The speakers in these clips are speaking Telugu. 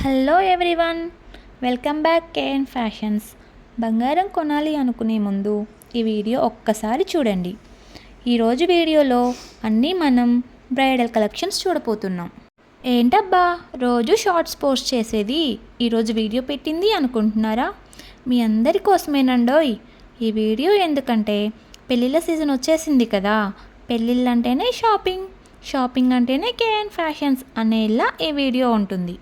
Hello everyone, welcome back KN fashions. బంగారం కొనాలి అనుకునే ముందు ఈ వీడియో ఒక్కసారి చూడండి. ఈరోజు వీడియోలో అన్నీ మనం బ్రైడల్ కలెక్షన్స్ చూడబోతున్నాం. ఏంటబ్బా రోజు షార్ట్స్ పోస్ట్ చేసేది, ఈరోజు వీడియో పెట్టింది అనుకుంటున్నారా? మీ అందరి కోసమేనండోయ్ ఈ వీడియో. ఎందుకంటే పెళ్ళిళ్ళ సీజన్ వచ్చేసింది కదా. పెళ్ళిళ్ళు అంటేనే షాపింగ్, షాపింగ్ అంటేనే కేఎన్ ఫ్యాషన్స్ అనేలా ఈ వీడియో ఉంటుంది.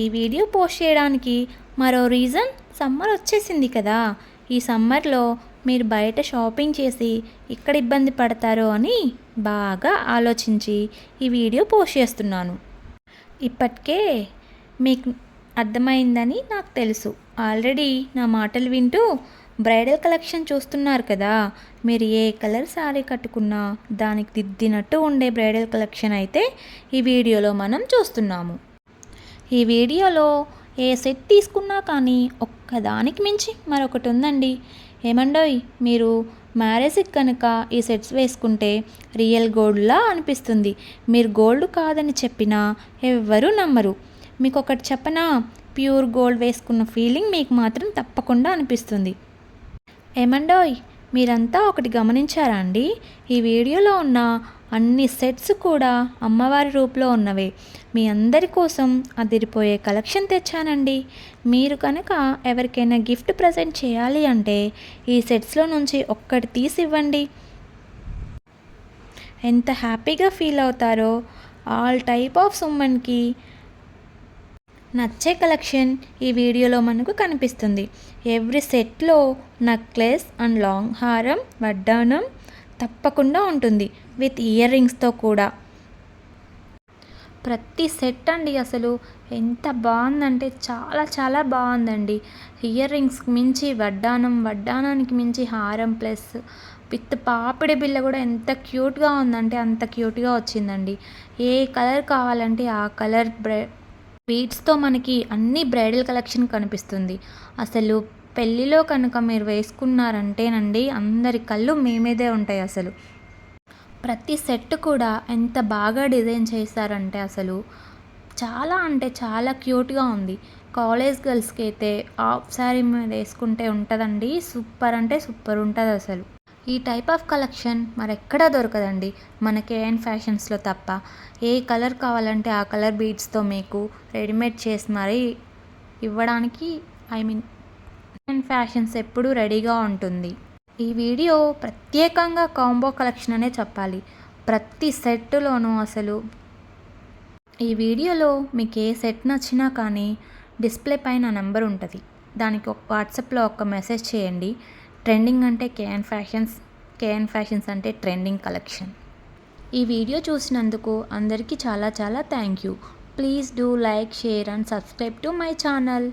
ఈ వీడియో పోస్ట్ చేయడానికి మరో రీజన్, సమ్మర్ వచ్చేసింది కదా. ఈ సమ్మర్లో మీరు బయట షాపింగ్ చేసి ఇక్కడ ఇబ్బంది పడతారో అని బాగా ఆలోచించి ఈ వీడియో పోస్ట్ చేస్తున్నాను. ఇప్పటికే మీకు అర్థమైందని నాకు తెలుసు. ఆల్రెడీ నా మాటలు వింటూ బ్రైడల్ కలెక్షన్ చూస్తున్నారు కదా. మీరు ఏ కలర్ శారీ కట్టుకున్నా దానికి దిద్దినట్టు ఉండే బ్రైడల్ కలెక్షన్ అయితే ఈ వీడియోలో మనం చూస్తున్నాము. ఈ వీడియోలో ఏ సెట్ తీసుకున్నా కానీ ఒక్కదానికి మించి మరొకటి ఉందండి. ఏమండోయ్, మీరు మ్యారేజ్కి కనుక ఈ సెట్స్ వేసుకుంటే రియల్ గోల్డ్లా అనిపిస్తుంది. మీరు గోల్డ్ కాదని చెప్పినా ఎవ్వరూ నమ్మరు. మీకు ఒకటి చెప్పనా, ప్యూర్ గోల్డ్ వేసుకున్న ఫీలింగ్ మీకు మాత్రం తప్పకుండా అనిపిస్తుంది. ఏమండోయ్, మీరంతా ఒకటి గమనించారా అండి? ఈ వీడియోలో ఉన్న అన్ని సెట్స్ కూడా అమ్మవారి రూపంలో ఉన్నవే. మీ అందరి కోసం అదిరిపోయే కలెక్షన్ తెచ్చానండి. మీరు కనుక ఎవరికైనా గిఫ్ట్ ప్రజెంట్ చేయాలి అంటే ఈ సెట్స్లో నుంచి ఒక్కటి తీసి ఇవ్వండి. ఎంత హ్యాపీగా ఫీల్ అవుతారో. ఆల్ టైప్ ఆఫ్ ఉమెన్కి నచ్చే కలెక్షన్ ఈ వీడియోలో మనకు కనిపిస్తుంది. ఎవ్రీ సెట్లో నెక్లెస్ అండ్ లాంగ్ హారం, వడ్డానం తప్పకుండా ఉంటుంది, విత్ ఇయర్ రింగ్స్తో కూడా. ప్రతి సెట్ అండి అసలు ఎంత బాగుందంటే చాలా చాలా బాగుందండి. ఇయర్ రింగ్స్కి మించి వడ్డానం, వడ్డానానికి మించి హారం, ప్లస్ విత్ పాపిడి బిల్ల కూడా ఎంత క్యూట్గా ఉందంటే అంత క్యూట్గా వచ్చిందండి. ఏ కలర్ కావాలంటే ఆ కలర్ బీడ్స్తో మనకి అన్ని బ్రైడల్ కలెక్షన్ కనిపిస్తుంది. అసలు పెళ్ళిలో కనుక మీరు వేసుకున్నారంటేనండి అందరి కళ్ళు మీ మీదే ఉంటాయి. అసలు ప్రతి సెట్ కూడా ఎంత బాగా డిజైన్ చేశారంటే అసలు చాలా అంటే చాలా క్యూట్గా ఉంది. కాలేజ్ గర్ల్స్కి అయితే హాఫ్ శారీ మీద వేసుకుంటే ఉంటుందండి, సూపర్ అంటే సూపర్ ఉంటుంది అసలు. ఈ టైప్ ఆఫ్ కలెక్షన్ మరెక్కడా దొరకదండి, మన కేఎన్ ఫ్యాషన్స్లో తప్ప. ఏ కలర్ కావాలంటే ఆ కలర్ బీడ్స్తో మీకు రెడీమేడ్ చేసి మరీ ఇవ్వడానికి కేఎన్ ఫ్యాషన్స్ ఎప్పుడూ రెడీగా ఉంటుంది. ఈ వీడియో ప్రత్యేకంగా కాంబో కలెక్షన్ అనే చెప్పాలి. ప్రతి సెట్లోనూ అసలు ఈ వీడియోలో మీకు ఏ సెట్ నచ్చినా కానీ డిస్ప్లే పైన నెంబర్ ఉంటుంది, దానికి వాట్సాప్లో ఒక మెసేజ్ చేయండి. ట్రెండింగ్ అంటే కేఎన్ ఫ్యాషన్స్, కేఎన్ ఫ్యాషన్స్ అంటే ట్రెండింగ్ కలెక్షన్. ఈ వీడియో చూసినందుకు అందరికీ చాలా చాలా thank you. Please do like, share and subscribe to my channel.